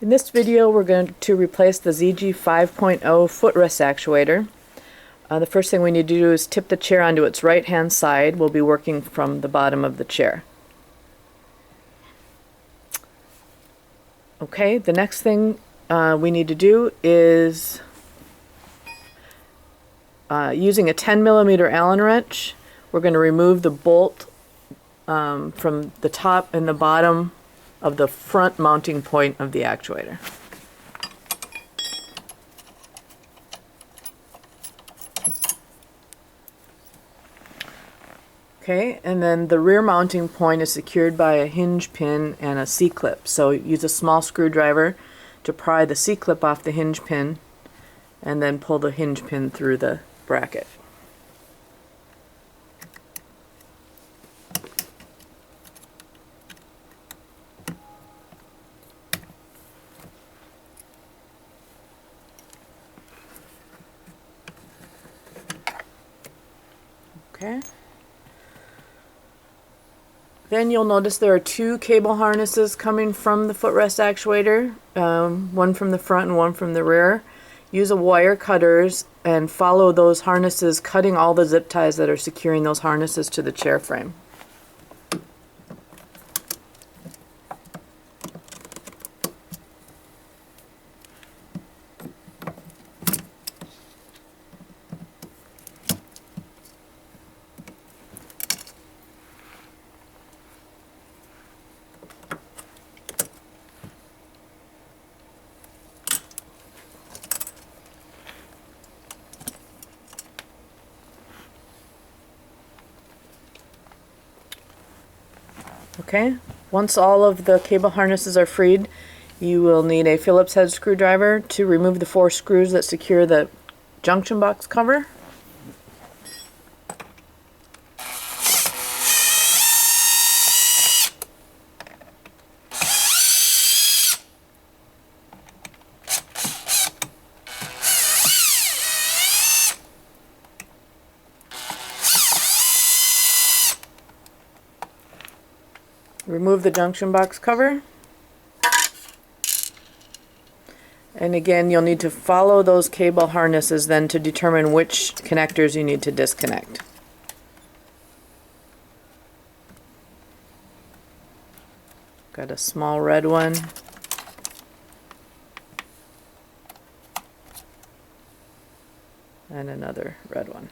In this video we're going to replace the ZeroG 5.0 footrest actuator. The first thing we need to do is tip the chair onto its right hand side. We'll be working from the bottom of the chair. Okay, the next thing we need to do is using a 10mm Allen wrench, we're going to remove the bolt from the top and the bottom of the front mounting point of the actuator. Okay, and then the rear mounting point is secured by a hinge pin and a C-clip. So use a small screwdriver to pry the C-clip off the hinge pin and then pull the hinge pin through the bracket. Okay. Then you'll notice there are two cable harnesses coming from the footrest actuator, one from the front and one from the rear. Use a wire cutters and follow those harnesses, cutting all the zip ties that are securing those harnesses to the chair frame. Okay, once all of the cable harnesses are freed, you will need a Phillips head screwdriver to remove the 4 screws that secure the junction box cover. Remove the junction box cover, and again you'll need to follow those cable harnesses then to determine which connectors you need to disconnect. Got a small red one, and another red one.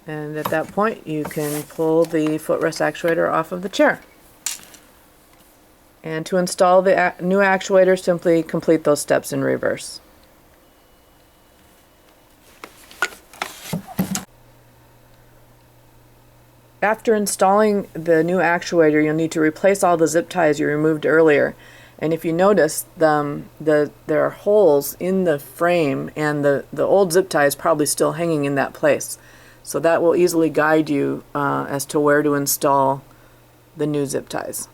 And at that point you can pull the footrest actuator off of the chair. And to install the new actuator, simply complete those steps in reverse. After installing the new actuator, you'll need to replace all the zip ties you removed earlier. And if you notice, there are holes in the frame, and the old zip tie is probably still hanging in that place. So that will easily guide you as to where to install the new zip ties.